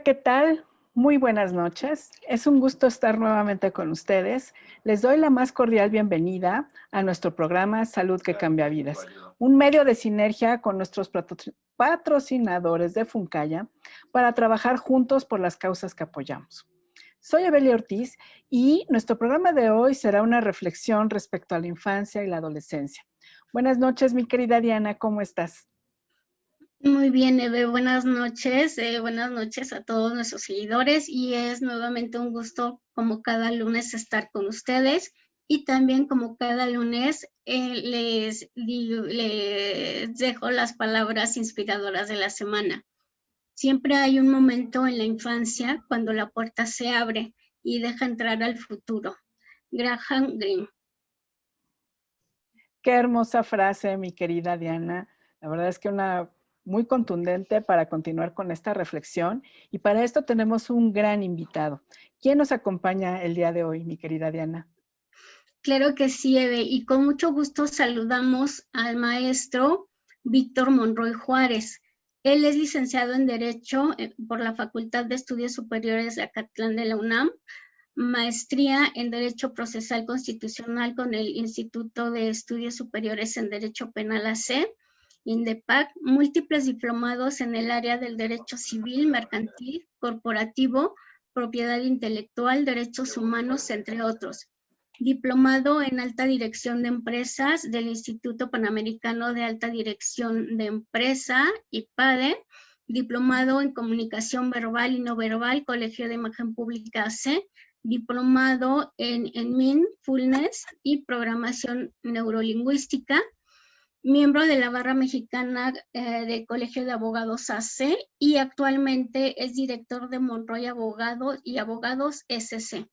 ¿qué tal? Muy buenas noches. Es un gusto estar nuevamente con ustedes. Les doy la más cordial bienvenida a nuestro programa Salud que Cambia Vidas, un medio de sinergia con nuestros patrocinadores de Funcaya para trabajar juntos por las causas que apoyamos. Soy Evelia Ortiz y nuestro programa de hoy será una reflexión respecto a la infancia y la adolescencia. Buenas noches, mi querida Diana, ¿cómo estás? Muy bien, Eve, buenas noches a todos nuestros seguidores y es nuevamente un gusto como cada lunes estar con ustedes y también como cada lunes les dejo las palabras inspiradoras de la semana. Siempre hay un momento en la infancia cuando la puerta se abre y deja entrar al futuro. Graham Greene. Qué hermosa frase, mi querida Diana. La verdad es que una muy contundente para continuar con esta reflexión. Y para esto tenemos un gran invitado. ¿Quién nos acompaña el día de hoy, mi querida Diana? Claro que sí, Eve, y con mucho gusto saludamos al maestro Víctor Monroy Juárez. Él es licenciado en Derecho por la Facultad de Estudios Superiores de Acatlán de la UNAM, maestría en Derecho Procesal Constitucional con el Instituto de Estudios Superiores en Derecho Penal AC, INDEPAC, múltiples diplomados en el área del derecho civil, mercantil, corporativo, propiedad intelectual, derechos humanos, entre otros. Diplomado en Alta Dirección de Empresas del Instituto Panamericano de Alta Dirección de Empresa, IPADE, diplomado en Comunicación Verbal y No Verbal, Colegio de Imagen Pública AC, diplomado en Mindfulness y Programación Neurolingüística, miembro de la Barra Mexicana del Colegio de Abogados AC y actualmente es director de Monroy Abogados y Abogados SC.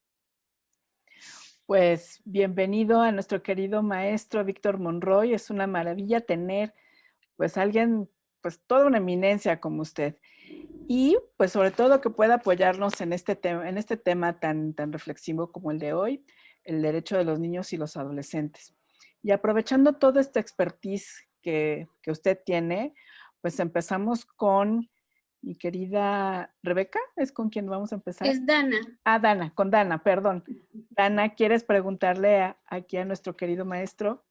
Pues bienvenido a nuestro querido maestro Víctor Monroy. Es una maravilla tener pues alguien, pues toda una eminencia como usted. Y pues sobre todo que pueda apoyarnos en este tema tan reflexivo como el de hoy, el derecho de los niños y los adolescentes. Y aprovechando toda esta expertise que usted tiene, pues empezamos con mi querida Rebeca, ¿es con quien vamos a empezar? Es Dana. Ah, Dana, con Dana, perdón. Dana, ¿quieres preguntarle aquí a nuestro querido maestro?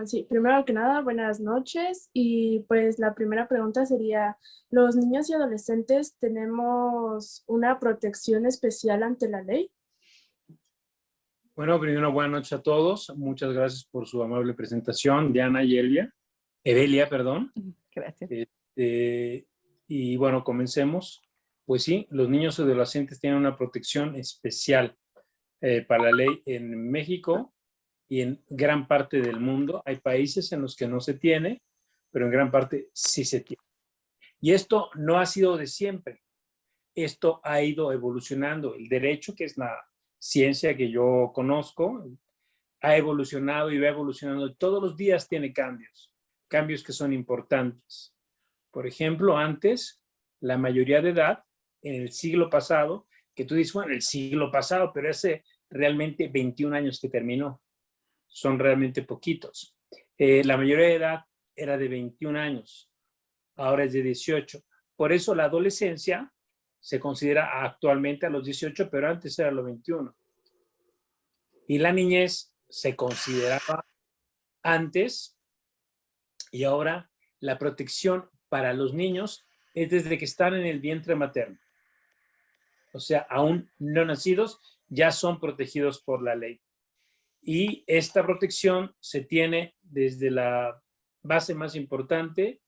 Sí, primero que nada, buenas noches. Y pues la primera pregunta sería, ¿los niños y adolescentes tenemos una protección especial ante la ley? Bueno, primero buenas noches a todos. Muchas gracias por su amable presentación, Diana y Evelia, perdón. Gracias. Y bueno, comencemos. Pues sí, los niños y adolescentes tienen una protección especial para la ley en México y en gran parte del mundo. Hay países en los que no se tiene, pero en gran parte sí se tiene. Y esto no ha sido de siempre. Esto ha ido evolucionando. El derecho, que es la ciencia que yo conozco, ha evolucionado y va evolucionando. Todos los días tiene cambios, cambios que son importantes. Por ejemplo, antes, la mayoría de edad, en el siglo pasado, que tú dices, bueno, el siglo pasado, pero hace realmente 21 años que terminó. Son realmente poquitos. La mayoría de edad era de 21 años, ahora es de 18. Por eso la adolescencia se considera actualmente a los 18, pero antes era a los 21. Y la niñez se consideraba antes y ahora la protección para los niños es desde que están en el vientre materno. O sea, aún no nacidos ya son protegidos por la ley. Y esta protección se tiene desde la base más importante,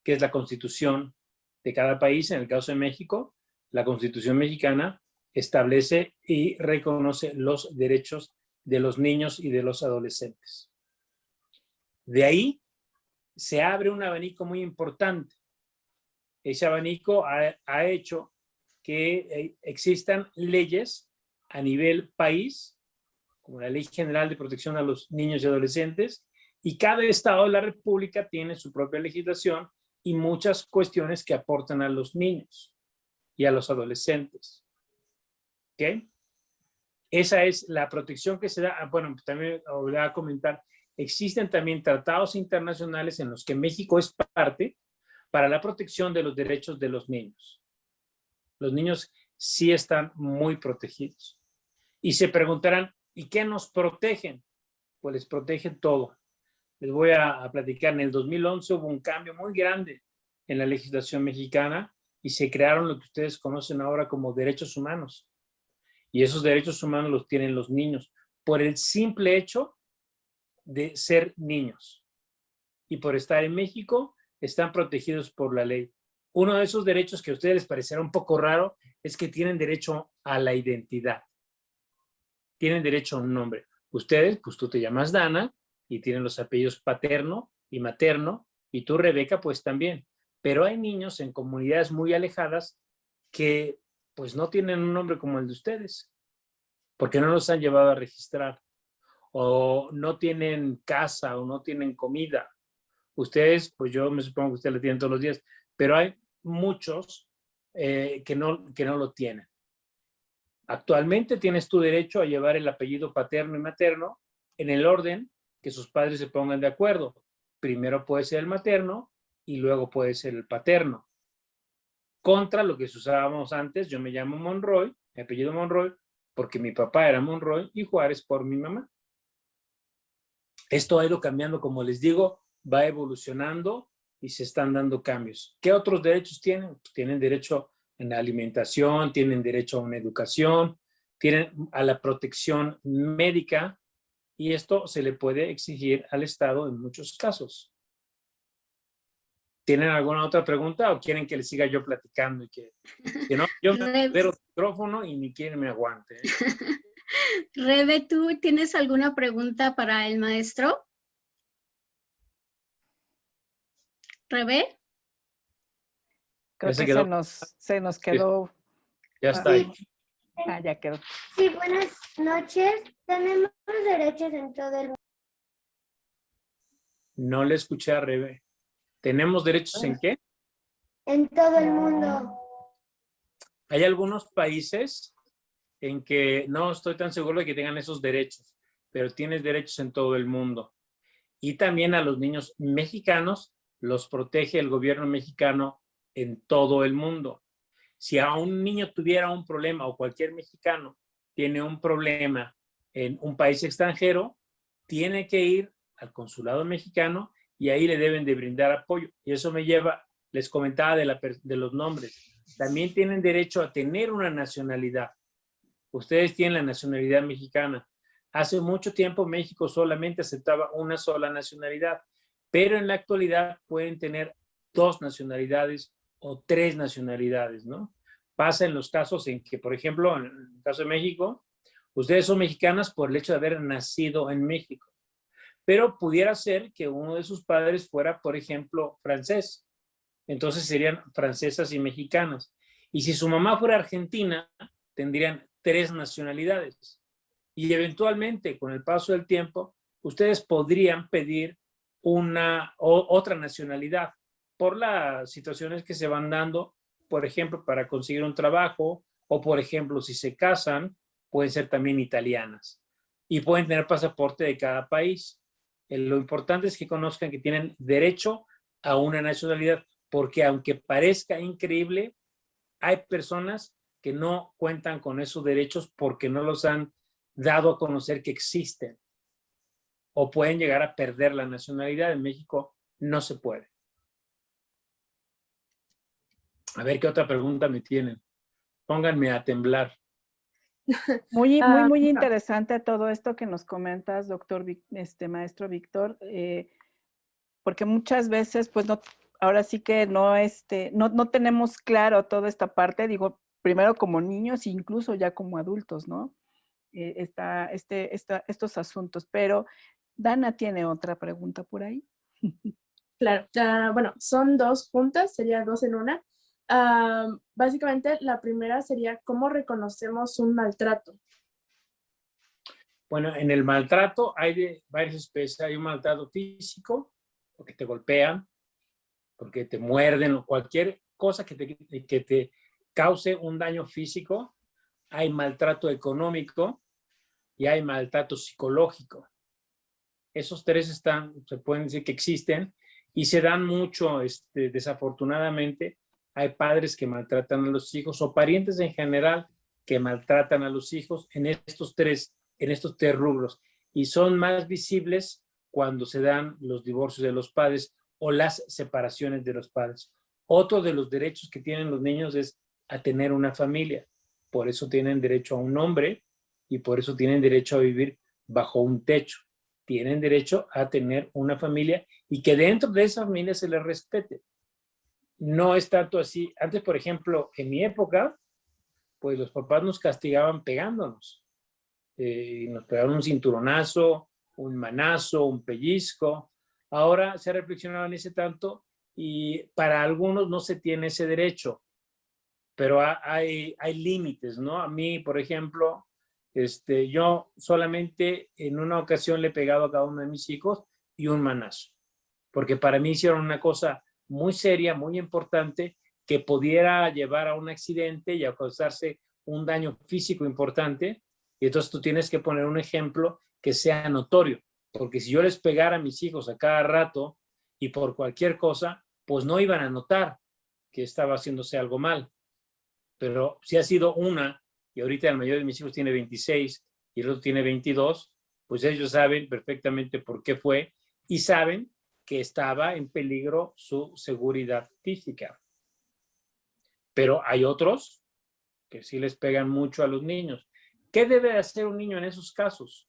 que es la Constitución de cada país. En el caso de México, la Constitución mexicana establece y reconoce los derechos de los niños y de los adolescentes. De ahí se abre un abanico muy importante. Ese abanico ha hecho que existan leyes a nivel país, como la Ley General de Protección a los Niños y Adolescentes, y cada estado de la República tiene su propia legislación y muchas cuestiones que aportan a los niños y a los adolescentes. ¿Ok? Esa es la protección que se da. Bueno, también voy a comentar, existen también tratados internacionales en los que México es parte para la protección de los derechos de los niños. Los niños sí están muy protegidos. Y se preguntarán, ¿y qué nos protegen? Pues les protegen todo. Les voy a platicar, en el 2011 hubo un cambio muy grande en la legislación mexicana y se crearon lo que ustedes conocen ahora como derechos humanos. Y esos derechos humanos los tienen los niños por el simple hecho de ser niños. Y por estar en México, están protegidos por la ley. Uno de esos derechos que a ustedes les parecerá un poco raro es que tienen derecho a la identidad. Tienen derecho a un nombre. Ustedes, pues tú te llamas Dana y tienen los apellidos paterno y materno, y tú, Rebeca, pues también. Pero hay niños en comunidades muy alejadas que pues no tienen un nombre como el de ustedes, porque no los han llevado a registrar, o no tienen casa, o no tienen comida. Ustedes, pues yo me supongo que ustedes lo tienen todos los días, pero hay muchos que no lo tienen. Actualmente tienes tu derecho a llevar el apellido paterno y materno en el orden que sus padres se pongan de acuerdo. Primero puede ser el materno y luego puede ser el paterno. Contra lo que usábamos antes, yo me llamo Monroy, mi apellido Monroy, porque mi papá era Monroy y Juárez por mi mamá. Esto ha ido cambiando, como les digo, va evolucionando y se están dando cambios. ¿Qué otros derechos tienen? Pues tienen derecho a la alimentación, tienen derecho a una educación, tienen a la protección médica, y esto se le puede exigir al Estado en muchos casos. ¿Tienen alguna otra pregunta o quieren que les siga yo platicando? Y que no, yo me espero el micrófono y ni quien me aguante. Rebe, ¿tú tienes alguna pregunta para el maestro? Rebe. Creo que se nos quedó. Ya está ahí. Ya quedó. Sí, buenas noches. Tenemos derechos en todo el mundo. No le escuché a Rebe. ¿Tenemos derechos en qué? En todo el mundo. Hay algunos países en que no estoy tan seguro de que tengan esos derechos, pero tienes derechos en todo el mundo. Y también a los niños mexicanos los protege el gobierno mexicano en todo el mundo. Si a un niño tuviera un problema, o cualquier mexicano tiene un problema en un país extranjero, tiene que ir al consulado mexicano y ahí le deben de brindar apoyo. Y eso me lleva, les comentaba de los nombres. También tienen derecho a tener una nacionalidad. Ustedes tienen la nacionalidad mexicana. Hace mucho tiempo México solamente aceptaba una sola nacionalidad, pero en la actualidad pueden tener 2 nacionalidades o 3 nacionalidades, ¿no? Pasa en los casos en que, por ejemplo, en el caso de México, ustedes son mexicanas por el hecho de haber nacido en México, pero pudiera ser que uno de sus padres fuera, por ejemplo, francés. Entonces serían francesas y mexicanas. Y si su mamá fuera argentina, tendrían 3 nacionalidades. Y eventualmente, con el paso del tiempo, ustedes podrían pedir otra nacionalidad por las situaciones que se van dando, por ejemplo, para conseguir un trabajo, o por ejemplo, si se casan, pueden ser también italianas. Y pueden tener pasaporte de cada país. Lo importante es que conozcan que tienen derecho a una nacionalidad, porque aunque parezca increíble, hay personas que no cuentan con esos derechos porque no los han dado a conocer que existen, o pueden llegar a perder la nacionalidad. En México no se puede. A ver qué otra pregunta me tienen. Pónganme a temblar. Muy interesante todo esto que nos comentas, doctor, maestro Víctor, porque muchas veces, pues, ahora sí que no tenemos claro toda esta parte, digo, primero como niños e incluso ya como adultos, ¿no? Estos asuntos, pero Dana tiene otra pregunta por ahí. Claro, bueno, son 2 juntas, sería 2 en una. Básicamente, la primera sería, ¿cómo reconocemos un maltrato? Bueno, en el maltrato hay de varias especies. Hay un maltrato físico, porque te golpean, porque te muerden, o cualquier cosa que te cause un daño físico. Hay maltrato económico y hay maltrato psicológico. Esos 3 se pueden decir que existen, Y se dan mucho, desafortunadamente, hay padres que maltratan a los hijos o parientes en general que maltratan a los hijos en estos tres rubros. Y son más visibles cuando se dan los divorcios de los padres o las separaciones de los padres. Otro de los derechos que tienen los niños es a tener una familia. Por eso tienen derecho a un nombre y por eso tienen derecho a vivir bajo un techo. Tienen derecho a tener una familia y que dentro de esa familia se les respete. No es tanto así. Antes, por ejemplo, en mi época, pues los papás nos castigaban pegándonos. Nos pegaron un cinturonazo, un manazo, un pellizco. Ahora se ha reflexionado en ese tanto y para algunos no se tiene ese derecho, pero hay límites, ¿no? A mí, por ejemplo, yo solamente en una ocasión le he pegado a cada uno de mis hijos y un manazo, porque para mí hicieron una cosa muy seria, muy importante, que pudiera llevar a un accidente y a causarse un daño físico importante. Y entonces tú tienes que poner un ejemplo que sea notorio, porque si yo les pegara a mis hijos a cada rato y por cualquier cosa, pues no iban a notar que estaba haciéndose algo mal. Pero si ha sido una, y ahorita el mayor de mis hijos tiene 26 y el otro tiene 22, pues ellos saben perfectamente por qué fue y saben que estaba en peligro su seguridad física. Pero hay otros que sí les pegan mucho a los niños. ¿Qué debe hacer un niño en esos casos?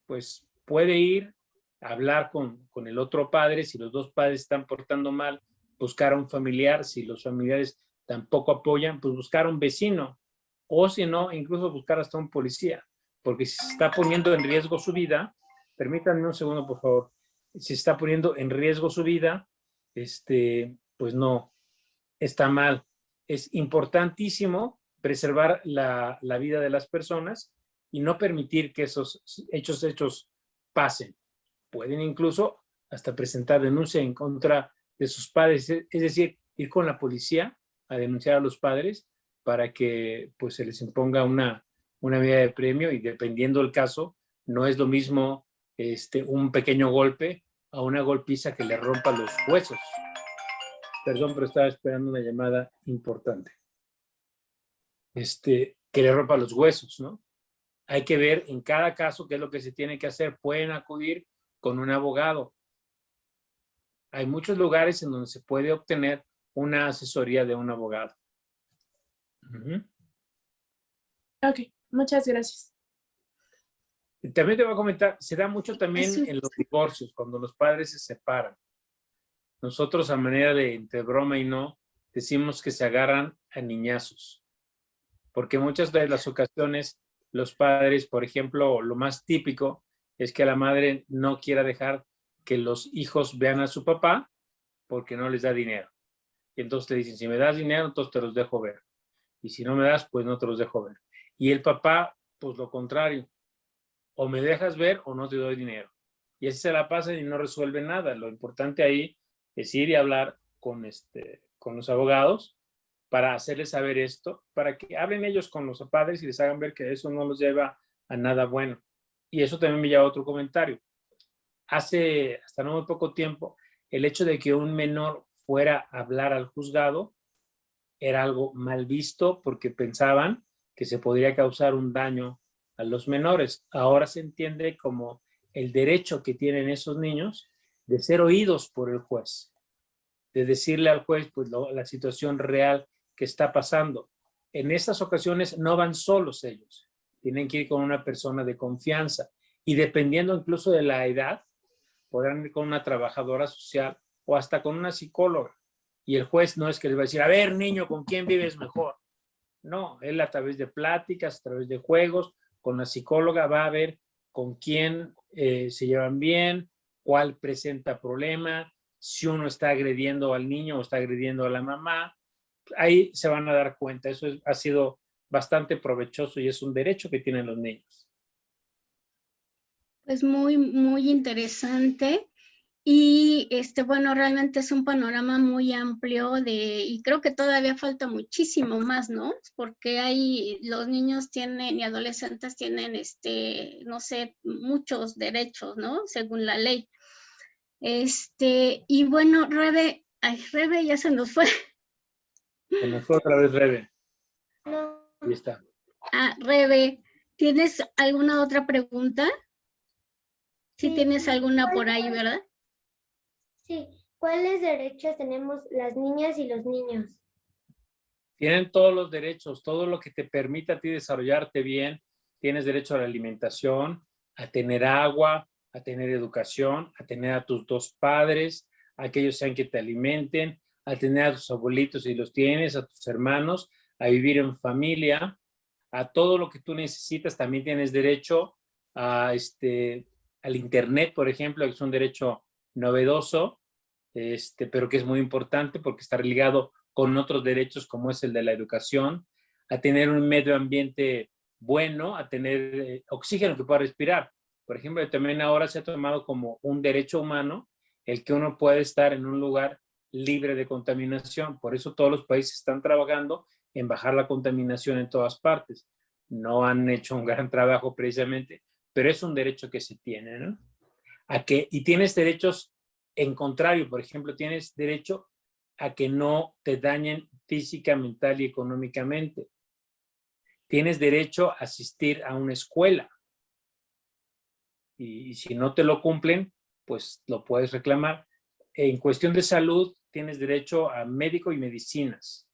Pues puede ir a hablar con el otro padre, si los dos padres están portando mal, buscar a un familiar, si los familiares tampoco apoyan, pues buscar a un vecino, o si no, incluso buscar hasta un policía, porque si se está poniendo en riesgo su vida, permítanme un segundo, por favor, si se está poniendo en riesgo su vida, pues no, está mal. Es importantísimo preservar la vida de las personas y no permitir que esos hechos pasen. Pueden incluso hasta presentar denuncia en contra de sus padres, es decir, ir con la policía a denunciar a los padres para que pues, se les imponga una medida de premio y dependiendo del caso, no es lo mismo un pequeño golpe a una golpiza que le rompa los huesos. Perdón, pero estaba esperando una llamada importante. Que le rompa los huesos, ¿no? Hay que ver en cada caso qué es lo que se tiene que hacer. Pueden acudir con un abogado. Hay muchos lugares en donde se puede obtener una asesoría de un abogado. Ok, muchas gracias. También te voy a comentar, se da mucho también en los divorcios, cuando los padres se separan. Nosotros, a manera de entre broma y no, decimos que se agarran a niñazos. Porque muchas de las ocasiones los padres, por ejemplo, lo más típico es que la madre no quiera dejar que los hijos vean a su papá porque no les da dinero. Y entonces te dicen, si me das dinero, entonces te los dejo ver. Y si no me das, pues no te los dejo ver. Y el papá, pues lo contrario. O me dejas ver o no te doy dinero. Y así se la pasan y no resuelven nada. Lo importante ahí es ir y hablar con los abogados para hacerles saber esto, para que hablen ellos con los padres y les hagan ver que eso no los lleva a nada bueno. Y eso también me lleva a otro comentario. Hace hasta no muy poco tiempo, el hecho de que un menor fuera a hablar al juzgado era algo mal visto porque pensaban que se podría causar un daño a los menores. Ahora se entiende como el derecho que tienen esos niños de ser oídos por el juez, de decirle al juez pues la situación real que está pasando. En estas ocasiones no van solos ellos, tienen que ir con una persona de confianza y dependiendo incluso de la edad, podrán ir con una trabajadora social o hasta con una psicóloga. Y el juez no es que les va a decir, a ver, niño, ¿con quién vives mejor? No, él a través de pláticas, a través de juegos, con la psicóloga va a ver con quién se llevan bien, cuál presenta problema, si uno está agrediendo al niño o está agrediendo a la mamá. Ahí se van a dar cuenta. Eso ha sido bastante provechoso y es un derecho que tienen los niños. Pues muy, muy interesante. Y bueno, realmente es un panorama muy amplio y creo que todavía falta muchísimo más, ¿no? Porque los niños tienen y adolescentes tienen, no sé, muchos derechos, ¿no? Según la ley. Y bueno, Rebe ya se nos fue. Se nos fue otra vez Rebe. No. Ahí está. Rebe, ¿tienes alguna otra pregunta? Sí, Sí. tienes alguna por ahí, ¿verdad? Sí. ¿Cuáles derechos tenemos las niñas y los niños? Tienen todos los derechos, todo lo que te permita a ti desarrollarte bien. Tienes derecho a la alimentación, a tener agua, a tener educación, a tener a tus dos padres, a que ellos sean que te alimenten, a tener a tus abuelitos si los tienes, a tus hermanos, a vivir en familia, a todo lo que tú necesitas. También tienes derecho a al internet, por ejemplo, que es un derecho novedoso, pero que es muy importante porque está ligado con otros derechos como es el de la educación, a tener un medio ambiente bueno, a tener oxígeno que pueda respirar. Por ejemplo, también ahora se ha tomado como un derecho humano el que uno puede estar en un lugar libre de contaminación. Por eso todos los países están trabajando en bajar la contaminación en todas partes. No han hecho un gran trabajo precisamente, pero es un derecho que se tiene, ¿no? Y tienes derechos en contrario, por ejemplo, tienes derecho a que no te dañen física, mental y económicamente. Tienes derecho a asistir a una escuela. Y si no te lo cumplen, pues lo puedes reclamar. En cuestión de salud, tienes derecho a médico y medicinas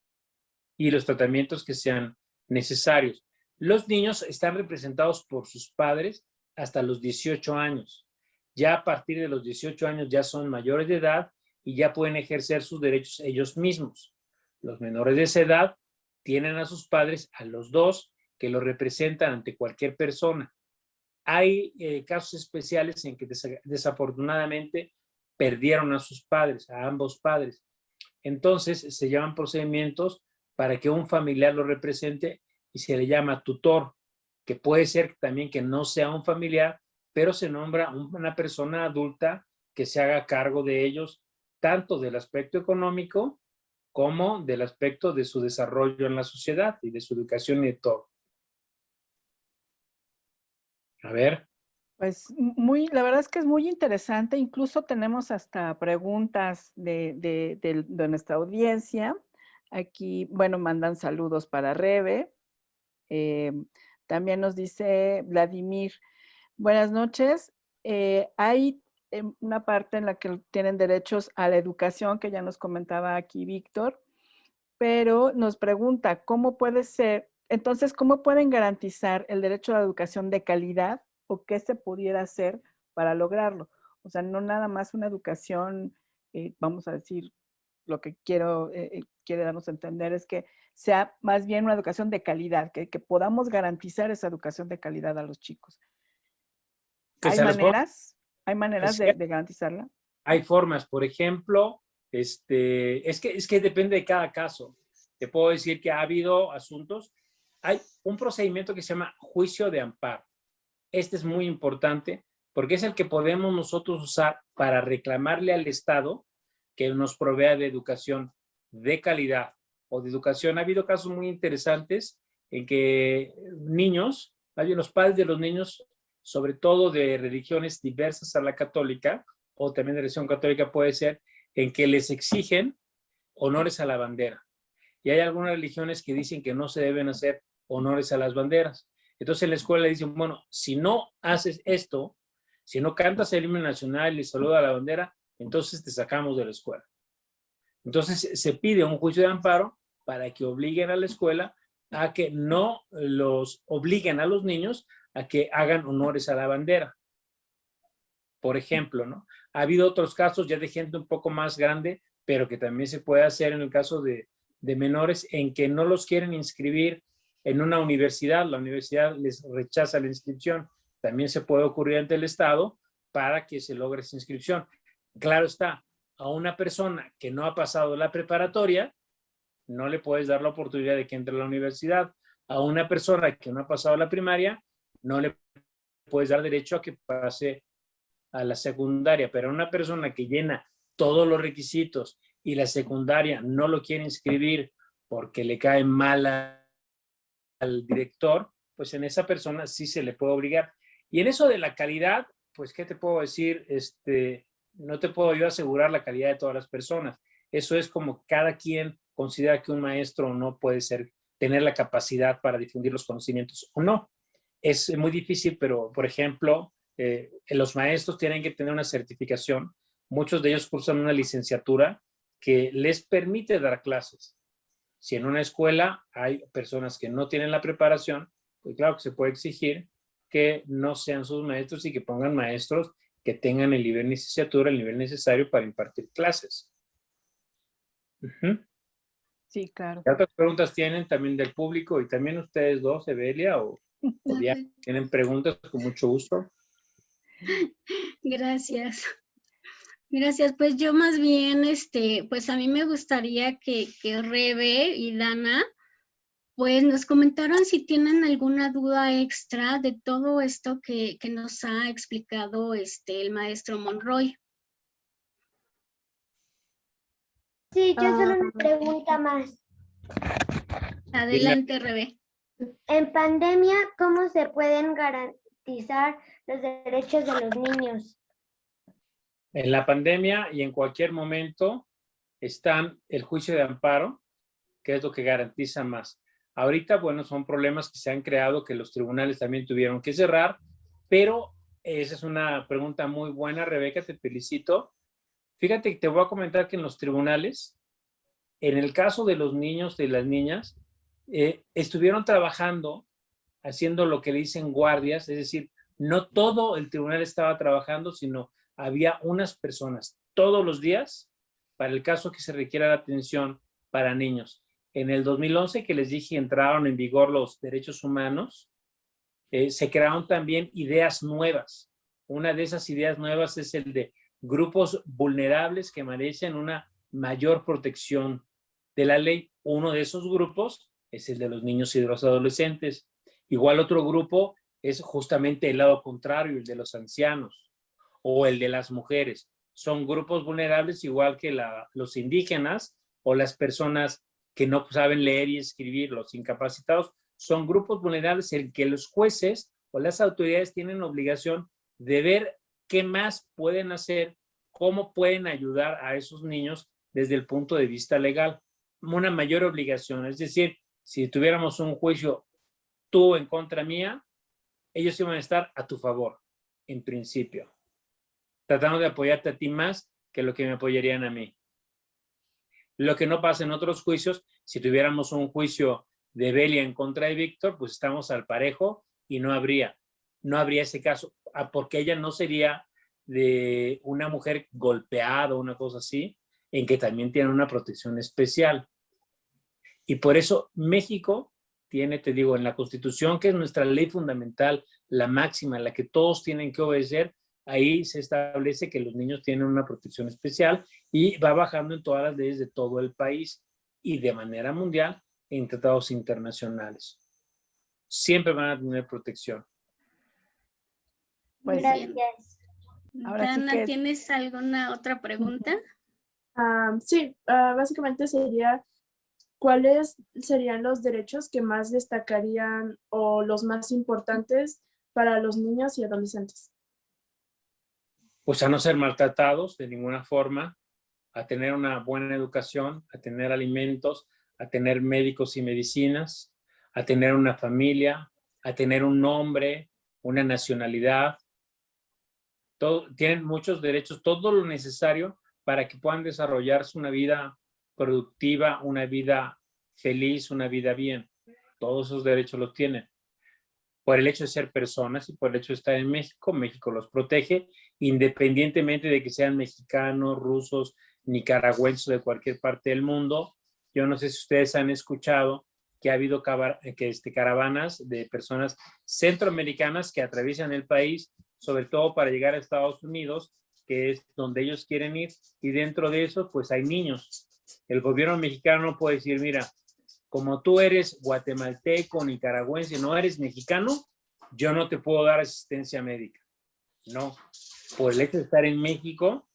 y los tratamientos que sean necesarios. Los niños están representados por sus padres hasta los 18 años. Ya a partir de los 18 años ya son mayores de edad y ya pueden ejercer sus derechos ellos mismos. Los menores de esa edad tienen a sus padres, a los dos, que los representan ante cualquier persona. Hay casos especiales en que desafortunadamente perdieron a sus padres, a ambos padres. Entonces se llaman procedimientos para que un familiar lo represente y se le llama tutor, que puede ser también que no sea un familiar, pero se nombra una persona adulta que se haga cargo de ellos, tanto del aspecto económico como del aspecto de su desarrollo en la sociedad y de su educación y de todo. A ver. Pues la verdad es que es muy interesante. Incluso tenemos hasta preguntas de nuestra audiencia. Aquí, bueno, mandan saludos para Rebe. También nos dice Vladimir, buenas noches. Hay una parte en la que tienen derechos a la educación, que ya nos comentaba aquí Víctor, pero nos pregunta, ¿cómo puede ser? Entonces, ¿cómo pueden garantizar el derecho a la educación de calidad o qué se pudiera hacer para lograrlo? O sea, no nada más una educación, vamos a decir, lo que quiere darnos a entender es que sea más bien una educación de calidad, que podamos garantizar esa educación de calidad a los chicos. ¿Hay maneras? ¿Hay maneras de garantizarla? Hay formas, por ejemplo, es que depende de cada caso. Te puedo decir que ha habido asuntos. Hay un procedimiento que se llama juicio de amparo. Este es muy importante porque es el que podemos nosotros usar para reclamarle al Estado que nos provea de educación de calidad o de educación. Ha habido casos muy interesantes en que los padres de los niños, sobre todo de religiones diversas a la católica, o también de religión católica puede ser, en que les exigen honores a la bandera. Y hay algunas religiones que dicen que no se deben hacer honores a las banderas. Entonces en la escuela le dicen, bueno, si no haces esto, si no cantas el himno nacional y saludas a la bandera, entonces te sacamos de la escuela. Entonces se pide un juicio de amparo para que obliguen a la escuela a que no los obliguen a los niños a que hagan honores a la bandera. Por ejemplo, ¿no? Ha habido otros casos ya de gente un poco más grande, pero que también se puede hacer en el caso de menores en que no los quieren inscribir en una universidad, la universidad les rechaza la inscripción. También se puede ocurrir ante el Estado para que se logre esa inscripción. Claro está, a una persona que no ha pasado la preparatoria, no le puedes dar la oportunidad de que entre a la universidad. A una persona que no ha pasado la primaria, no le puedes dar derecho a que pase a la secundaria, pero a una persona que llena todos los requisitos y la secundaria no lo quiere inscribir porque le cae mal al director, pues en esa persona sí se le puede obligar. Y en eso de la calidad, pues, ¿qué te puedo decir? no te puedo yo asegurar la calidad de todas las personas. Eso es como cada quien considera que un maestro no puede tener la capacidad para difundir los conocimientos o no. Es muy difícil, pero, por ejemplo, los maestros tienen que tener una certificación. Muchos de ellos cursan una licenciatura que les permite dar clases. Si en una escuela hay personas que no tienen la preparación, pues claro que se puede exigir que no sean sus maestros y que pongan maestros que tengan el nivel de licenciatura, el nivel necesario para impartir clases. Sí, claro. ¿Qué otras preguntas tienen también del público? Y también ustedes dos, Evelia o Diana, tienen preguntas, con mucho gusto. Gracias. Gracias. Pues yo más bien, pues a mí me gustaría que Rebe y Dana, pues nos comentaron si tienen alguna duda extra de todo esto que nos ha explicado el maestro Monroy. Sí, yo solo una pregunta más. Adelante, Rebe. En pandemia, ¿cómo se pueden garantizar los derechos de los niños? En la pandemia y en cualquier momento están el juicio de amparo, que es lo que garantiza más. Ahorita, bueno, son problemas que se han creado, que los tribunales también tuvieron que cerrar, pero esa es una pregunta muy buena, Rebeca, te felicito. Fíjate que te voy a comentar que en los tribunales, en el caso de los niños y las niñas, estuvieron trabajando, haciendo lo que le dicen guardias, es decir, no todo el tribunal estaba trabajando, sino había unas personas todos los días para el caso que se requiera la atención para niños. En el 2011, que les dije, entraron en vigor los derechos humanos, se crearon también ideas nuevas. Una de esas ideas nuevas es el de grupos vulnerables que merecen una mayor protección de la ley. Uno de esos grupos es el de los niños y de los adolescentes. Igual otro grupo es justamente el lado contrario, el de los ancianos o el de las mujeres. Son grupos vulnerables igual que los indígenas o las personas que no saben leer y escribir, los incapacitados. Son grupos vulnerables en que los jueces o las autoridades tienen obligación de ver qué más pueden hacer, cómo pueden ayudar a esos niños desde el punto de vista legal. Una mayor obligación, es decir, si tuviéramos un juicio tú en contra mía, ellos iban a estar a tu favor, en principio, tratando de apoyarte a ti más que lo que me apoyarían a mí. Lo que no pasa en otros juicios, si tuviéramos un juicio de Evelia en contra de Víctor, pues estamos al parejo y no habría ese caso, porque ella no sería de una mujer golpeada o una cosa así, en que también tiene una protección especial. Y por eso México tiene, te digo, en la Constitución, que es nuestra ley fundamental, la máxima, la que todos tienen que obedecer, ahí se establece que los niños tienen una protección especial y va bajando en todas las leyes de todo el país y de manera mundial en tratados internacionales. Siempre van a tener protección. Pues, gracias. Ahora sí Dana, que... ¿tienes alguna otra pregunta? Sí, básicamente sería, ¿cuáles serían los derechos que más destacarían o los más importantes para los niños y adolescentes? Pues a no ser maltratados de ninguna forma, a tener una buena educación, a tener alimentos, a tener médicos y medicinas, a tener una familia, a tener un nombre, una nacionalidad. Tienen muchos derechos, todo lo necesario para que puedan desarrollarse una vida productiva, una vida feliz, una vida bien. Todos esos derechos los tienen. Por el hecho de ser personas y por el hecho de estar en México, México los protege, independientemente de que sean mexicanos, rusos, nicaragüenses o de cualquier parte del mundo. Yo no sé si ustedes han escuchado que ha habido caravanas de personas centroamericanas que atraviesan el país, sobre todo para llegar a Estados Unidos, que es donde ellos quieren ir, y dentro de eso, pues hay niños. El gobierno mexicano puede decir, mira, como tú eres guatemalteco, nicaragüense, no eres mexicano, yo no te puedo dar asistencia médica. No, por el hecho de estar en México,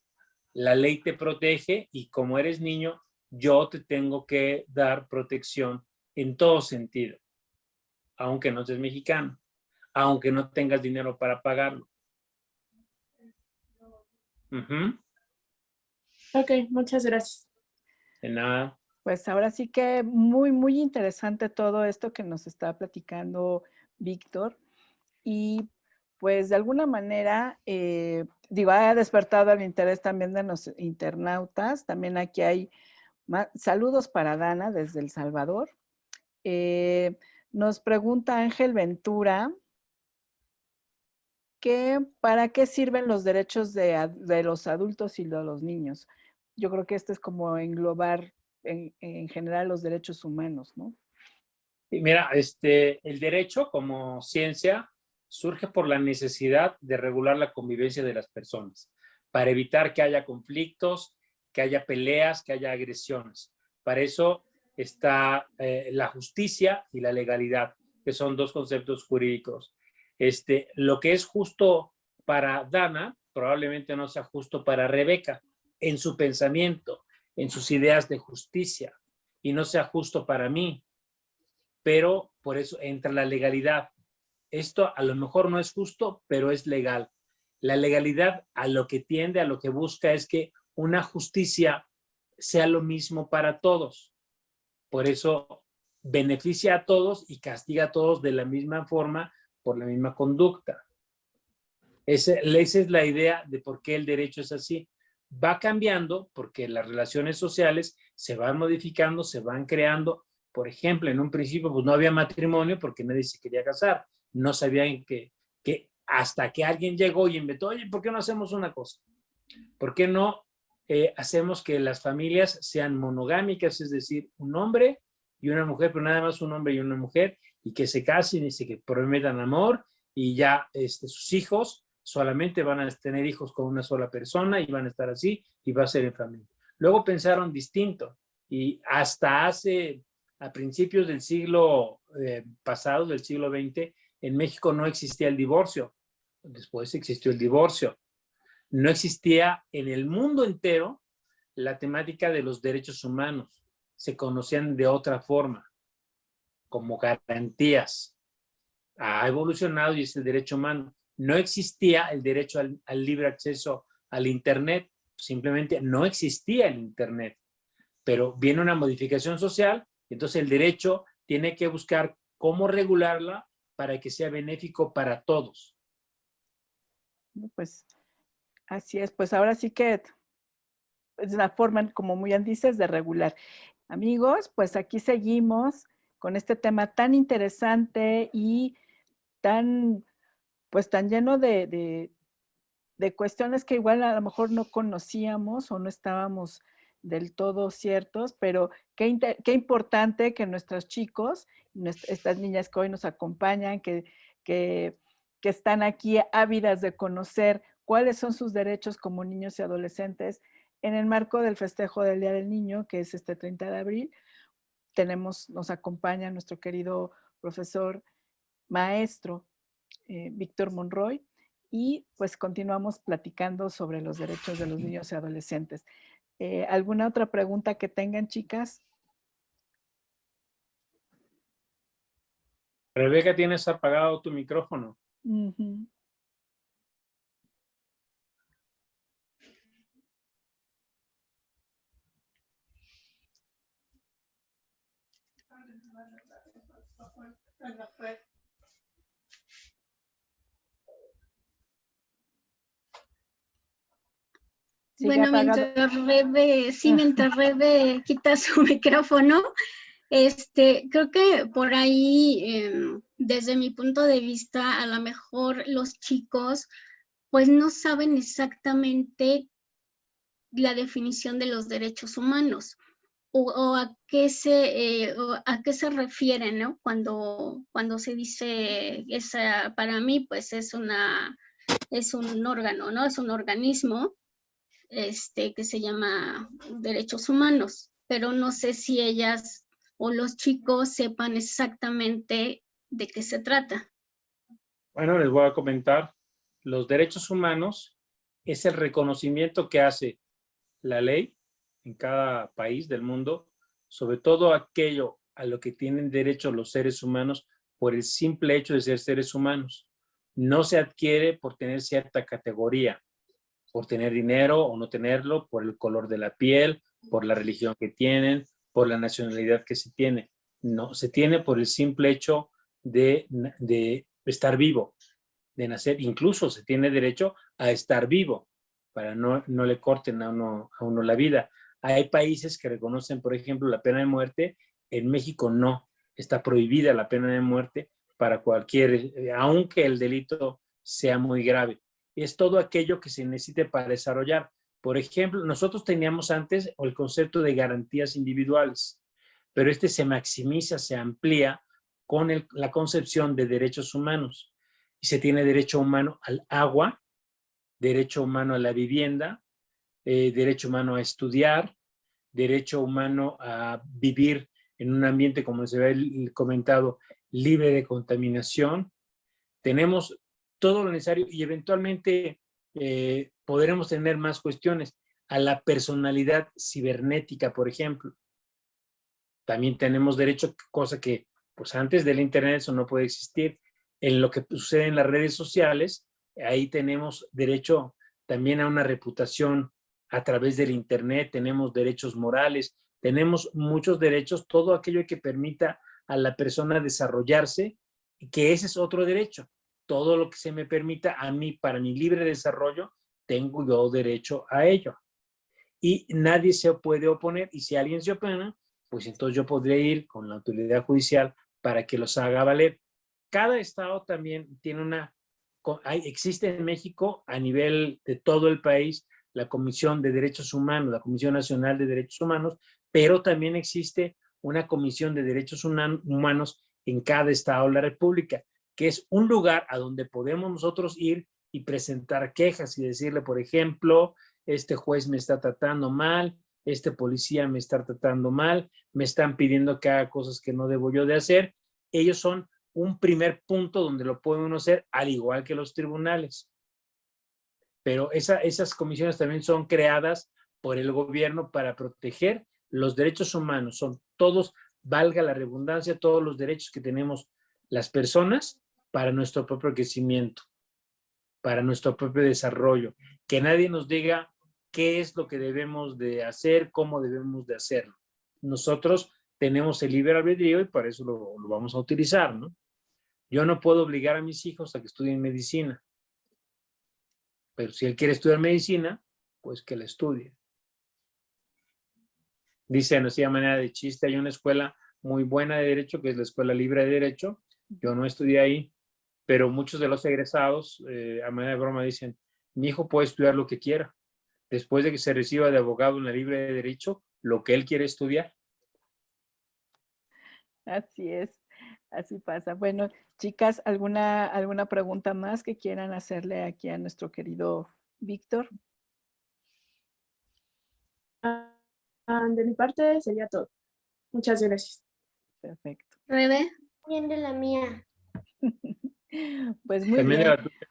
la ley te protege y como eres niño, yo te tengo que dar protección en todo sentido, aunque no seas mexicano, aunque no tengas dinero para pagarlo. Ok, muchas gracias. De nada. Pues ahora sí que muy, muy interesante todo esto que nos está platicando Víctor. Y pues de alguna manera, digo, ha despertado el interés también de los internautas. También aquí hay saludos para Dana desde El Salvador. Nos pregunta Ángel Ventura que ¿para qué sirven los derechos de los adultos y de los niños? Yo creo que esto es como englobar en general los derechos humanos, ¿no? Y mira, el derecho como ciencia surge por la necesidad de regular la convivencia de las personas, para evitar que haya conflictos, que haya peleas, que haya agresiones. Para eso está la justicia y la legalidad, que son dos conceptos jurídicos. Lo que es justo para Dana probablemente no sea justo para Rebeca en su pensamiento, en sus ideas de justicia, y no sea justo para mí, pero por eso entra la legalidad. Esto a lo mejor no es justo, pero es legal. La legalidad a lo que tiende, a lo que busca es que una justicia sea lo mismo para todos. Por eso beneficia a todos y castiga a todos de la misma forma por la misma conducta. Esa es la idea de por qué el derecho es así. Va cambiando porque las relaciones sociales se van modificando, se van creando. Por ejemplo, en un principio pues no había matrimonio porque nadie se quería casar. No sabían que hasta que alguien llegó y inventó, oye, ¿por qué no hacemos una cosa? ¿Por qué no hacemos que las familias sean monogámicas? Es decir, un hombre y una mujer, pero nada más un hombre y una mujer, y que se casen y se prometan amor, y ya sus hijos solamente van a tener hijos con una sola persona y van a estar así y va a ser en familia. Luego pensaron distinto y hasta a principios del siglo pasado, del siglo XX, en México no existía el divorcio. Después existió el divorcio. No existía en el mundo entero la temática de los derechos humanos. Se conocían de otra forma, como garantías. Ha evolucionado y es el derecho humano. No existía el derecho al libre acceso al Internet, simplemente no existía el Internet, pero viene una modificación social, entonces el derecho tiene que buscar cómo regularla para que sea benéfico para todos. Pues así es, pues ahora sí que es la forma, como muy bien dices, de regular. Amigos, pues aquí seguimos con este tema tan interesante y tan, pues tan lleno de cuestiones que igual a lo mejor no conocíamos o no estábamos del todo ciertos, pero qué importante que nuestros chicos, estas niñas que hoy nos acompañan, que están aquí ávidas de conocer cuáles son sus derechos como niños y adolescentes en el marco del festejo del Día del Niño, que es este 30 de abril. Nos acompaña nuestro querido profesor maestro Víctor Monroy, y pues continuamos platicando sobre los derechos de los niños y adolescentes. ¿Alguna otra pregunta que tengan, chicas? Rebeca, ¿tienes apagado tu micrófono? Uh-huh. Bueno, mientras Rebe quita su micrófono, creo que por ahí, desde mi punto de vista, a lo mejor los chicos pues no saben exactamente la definición de los derechos humanos o a qué se refieren, ¿no? Cuando se dice para mí pues es un órgano, ¿no? Es un organismo que se llama derechos humanos, pero no sé si ellas o los chicos sepan exactamente de qué se trata. Bueno, les voy a comentar. Los derechos humanos es el reconocimiento que hace la ley en cada país del mundo, sobre todo aquello a lo que tienen derecho los seres humanos por el simple hecho de ser seres humanos. No se adquiere por tener cierta categoría por tener dinero o no tenerlo, por el color de la piel, por la religión que tienen, por la nacionalidad que se tiene. No, se tiene por el simple hecho de estar vivo, de nacer. Incluso se tiene derecho a estar vivo, para no le corten a uno la vida. Hay países que reconocen, por ejemplo, la pena de muerte. En México no, está prohibida la pena de muerte para cualquier, aunque el delito sea muy grave. Es todo aquello que se necesite para desarrollar. Por ejemplo, nosotros teníamos antes el concepto de garantías individuales, pero este se maximiza, se amplía con la concepción de derechos humanos. Y se tiene derecho humano al agua, derecho humano a la vivienda, derecho humano a estudiar, derecho humano a vivir en un ambiente, como se había comentado, libre de contaminación. Tenemos todo lo necesario y eventualmente podremos tener más cuestiones. A la personalidad cibernética, por ejemplo. También tenemos derecho, cosa que pues antes del internet eso no puede existir. En lo que sucede en las redes sociales, ahí tenemos derecho también a una reputación a través del internet, tenemos derechos morales, tenemos muchos derechos, todo aquello que permita a la persona desarrollarse, que ese es otro derecho. Todo lo que se me permita a mí para mi libre desarrollo, tengo yo derecho a ello. Y nadie se puede oponer, y si alguien se opone, pues entonces yo podré ir con la autoridad judicial para que los haga valer. Cada estado también tiene existe en México a nivel de todo el país la Comisión de Derechos Humanos, la Comisión Nacional de Derechos Humanos, pero también existe una Comisión de Derechos Humanos en cada estado de la República, que es un lugar a donde podemos nosotros ir y presentar quejas y decirle, por ejemplo, este juez me está tratando mal, este policía me está tratando mal, me están pidiendo que haga cosas que no debo yo de hacer. Ellos son un primer punto donde lo puede uno hacer, al igual que los tribunales. Pero esas comisiones también son creadas por el gobierno para proteger los derechos humanos. Son todos, valga la redundancia, todos los derechos que tenemos las personas para nuestro propio crecimiento, para nuestro propio desarrollo. Que nadie nos diga qué es lo que debemos de hacer, cómo debemos de hacerlo. Nosotros tenemos el libre albedrío y para eso lo vamos a utilizar, ¿no? Yo no puedo obligar a mis hijos a que estudien medicina, pero si él quiere estudiar medicina, pues que la estudie. Dicen así a manera de chiste, hay una escuela muy buena de Derecho, que es la Escuela Libre de Derecho. Yo no estudié ahí, pero muchos de los egresados, a manera de broma, dicen, mi hijo puede estudiar lo que quiera. Después de que se reciba de abogado en la Libre de Derecho, lo que él quiere estudiar. Así es, así pasa. Bueno, chicas, ¿alguna pregunta más que quieran hacerle aquí a nuestro querido Víctor? De mi parte sería todo. Muchas gracias. Perfecto. Rebe. Bien de la mía. Pues muy También de bien. la tuya.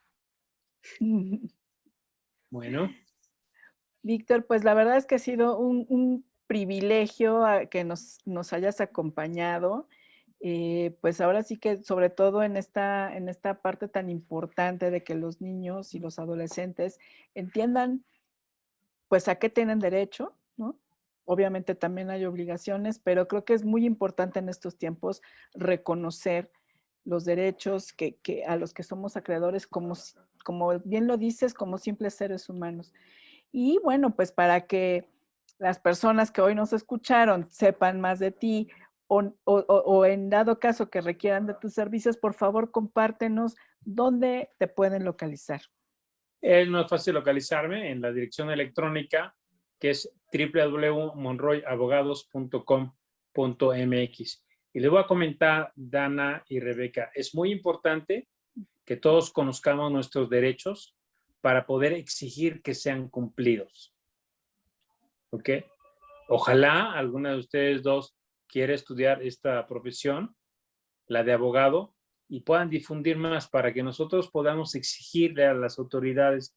Bueno. Víctor, pues la verdad es que ha sido un privilegio que nos hayas acompañado. Pues ahora sí que sobre todo en esta parte tan importante de que los niños y los adolescentes entiendan pues a qué tienen derecho, ¿no? Obviamente también hay obligaciones, pero creo que es muy importante en estos tiempos reconocer los derechos a los que somos acreedores como bien lo dices, como simples seres humanos. Y bueno, pues para que las personas que hoy nos escucharon sepan más de ti o en dado caso que requieran de tus servicios, por favor compártenos dónde te pueden localizar. Es más fácil localizarme en la dirección electrónica que es www.monroyabogados.com.mx. Y les voy a comentar, Dana y Rebeca, es muy importante que todos conozcamos nuestros derechos para poder exigir que sean cumplidos. ¿Ok? Ojalá alguna de ustedes dos quiera estudiar esta profesión, la de abogado, y puedan difundir más para que nosotros podamos exigirle a las autoridades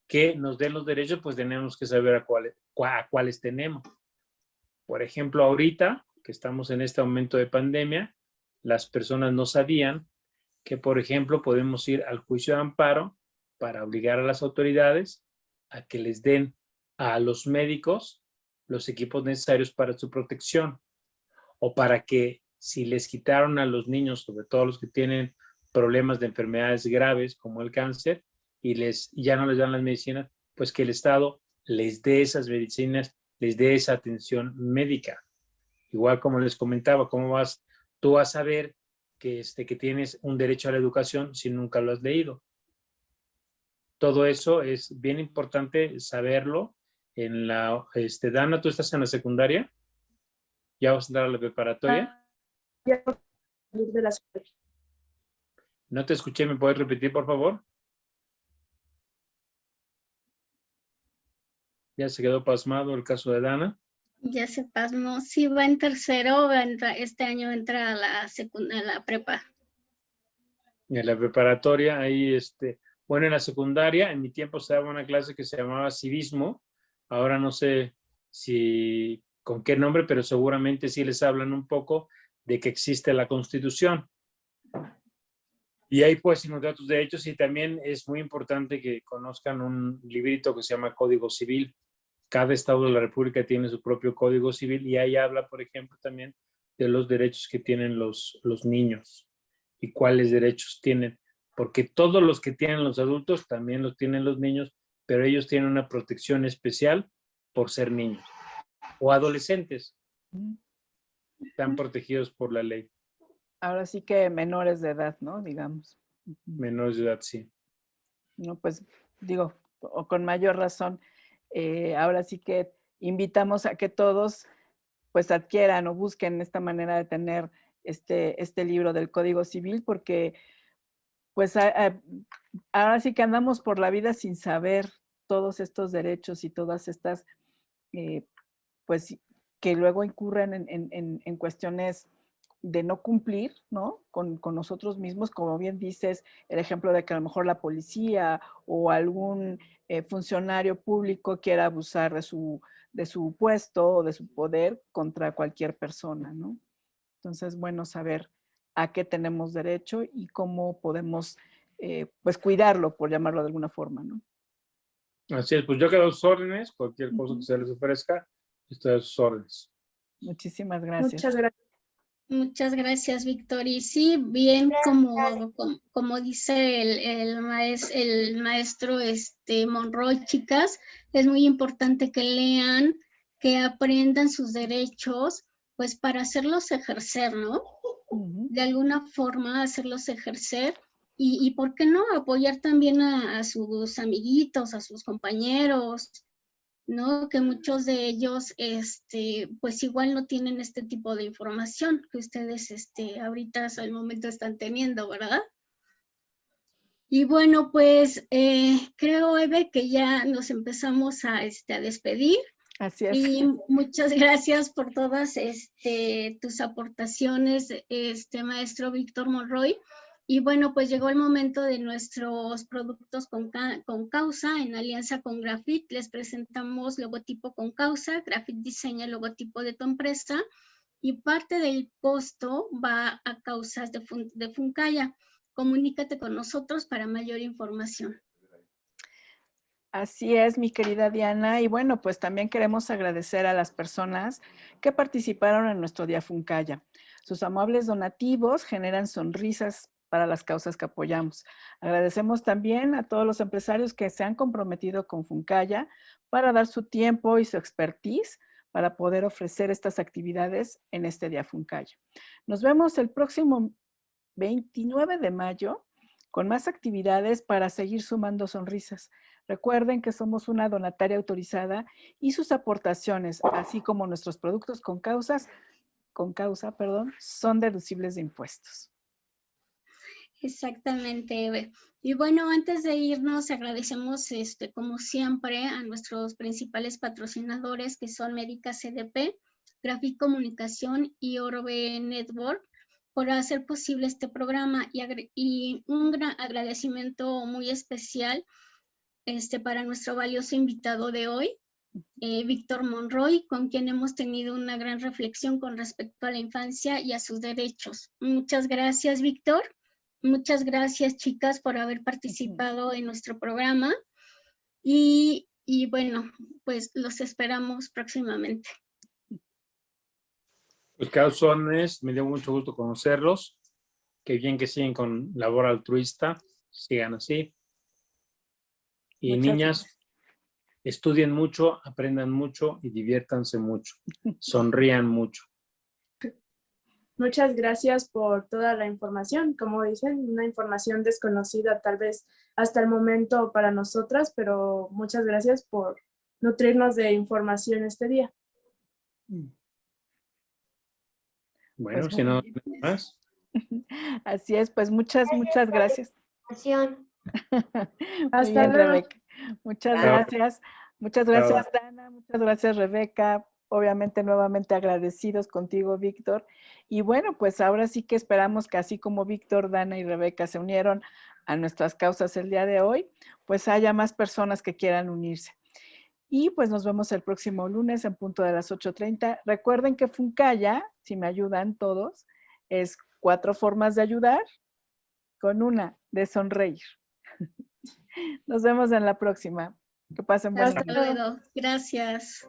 que nos den los derechos, pues tenemos que saber a cuáles tenemos. Por ejemplo, ahorita que estamos en este momento de pandemia, las personas no sabían que, por ejemplo, podemos ir al juicio de amparo para obligar a las autoridades a que les den a los médicos los equipos necesarios para su protección, o para que si les quitaron a los niños, sobre todo los que tienen problemas de enfermedades graves como el cáncer, y ya no les dan las medicinas, pues que el Estado les dé esas medicinas, les dé esa atención médica. Igual como les comentaba, ¿cómo tú vas a saber que tienes un derecho a la educación si nunca lo has leído? Todo eso es bien importante saberlo. Dana, ¿tú estás en la secundaria? ¿Ya vas a entrar a la preparatoria? Ya salir de la escuela. No te escuché, ¿me puedes repetir, por favor? Ya se quedó pasmado el caso de Dana. Ya se pasmó. Sí, va en tercero, este año entra a la prepa. En la preparatoria, ahí, bueno, en la secundaria, en mi tiempo se daba una clase que se llamaba civismo. Ahora no sé con qué nombre, pero seguramente sí les hablan un poco de que existe la Constitución. Y ahí puedes encontrar tus derechos, y también es muy importante que conozcan un librito que se llama Código Civil. Cada estado de la República tiene su propio Código Civil, y ahí habla, por ejemplo, también de los derechos que tienen los niños y cuáles derechos tienen, porque todos los que tienen los adultos también los tienen los niños, pero ellos tienen una protección especial por ser niños o adolescentes. Están protegidos por la ley. Ahora sí que menores de edad, ¿no? Digamos. Menores de edad, sí. No, pues digo, o con mayor razón, ahora sí que invitamos a que todos pues adquieran o busquen esta manera de tener este libro del Código Civil, porque pues ahora sí que andamos por la vida sin saber todos estos derechos y todas estas, pues que luego incurren en cuestiones de no cumplir, ¿no? Con nosotros mismos, como bien dices, el ejemplo de que a lo mejor la policía o algún funcionario público quiera abusar de su puesto o de su poder contra cualquier persona, ¿no? Entonces, bueno, saber a qué tenemos derecho y cómo podemos, pues, cuidarlo, por llamarlo de alguna forma, ¿no? Así es, pues yo quedo a sus órdenes, cualquier cosa que se les ofrezca, estoy a sus órdenes. Muchísimas gracias. Muchas gracias. Muchas gracias, Víctor. Y sí, bien como dice el maestro Monroy, chicas, es muy importante que lean, que aprendan sus derechos, pues para hacerlos ejercer, ¿no? De alguna forma hacerlos ejercer y ¿por qué no? Apoyar también a sus amiguitos, a sus compañeros, ¿no? Que muchos de ellos, pues igual no tienen este tipo de información que ustedes, ahorita al momento están teniendo, ¿verdad? Y bueno, pues creo, Eve, que ya nos empezamos a despedir. Así es. Y muchas gracias por todas tus aportaciones, maestro Víctor Monroy. Y bueno, pues llegó el momento de nuestros productos con causa. En alianza con Grafit les presentamos logotipo con causa. Grafit diseña el logotipo de tu empresa y parte del costo va a causas de Funcaya. Comunícate con nosotros para mayor información. Así es, mi querida Diana. Y bueno, pues también queremos agradecer a las personas que participaron en nuestro Día Funcaya. Sus amables donativos generan sonrisas para las causas que apoyamos. Agradecemos también a todos los empresarios que se han comprometido con Funcaya para dar su tiempo y su expertise para poder ofrecer estas actividades en este Día Funcaya. Nos vemos el próximo 29 de mayo con más actividades para seguir sumando sonrisas. Recuerden que somos una donataria autorizada y sus aportaciones, así como nuestros productos con causa, son deducibles de impuestos. Exactamente, Eve. Y bueno, antes de irnos, agradecemos como siempre a nuestros principales patrocinadores, que son Médica CDP, Grafit Comunicación y Orbe Network, por hacer posible este programa, y un gran agradecimiento muy especial para nuestro valioso invitado de hoy, Víctor Monroy, con quien hemos tenido una gran reflexión con respecto a la infancia y a sus derechos. Muchas gracias, Víctor. Muchas gracias, chicas, por haber participado en nuestro programa. Y Y bueno, pues los esperamos próximamente. Pues Causones, me dio mucho gusto conocerlos. Qué bien que siguen con labor altruista. Sigan así. Y Muchas niñas, estudien mucho, aprendan mucho y diviértanse mucho. Sonrían mucho. Muchas gracias por toda la información. Como dicen, una información desconocida tal vez hasta el momento para nosotras, pero muchas gracias por nutrirnos de información este día. Bueno, Pues si muy no bien. más. Así es, pues muchas gracias. Acción. Muy Hasta bien, luego. Rebeca. Muchas Chao. gracias. Muchas Chao. gracias, Dana. Muchas gracias, Rebeca. Obviamente, nuevamente agradecidos contigo, Víctor. Y bueno, pues ahora sí que esperamos que así como Víctor, Dana y Rebeca se unieron a nuestras causas el día de hoy, pues haya más personas que quieran unirse. Y pues nos vemos el próximo lunes en punto de las 8:30. Recuerden que Funcaya, si me ayudan todos, es 4 formas de ayudar con una de sonreír. Nos vemos en la próxima. Que pasen buen Hasta Hasta día. luego. luego. Gracias.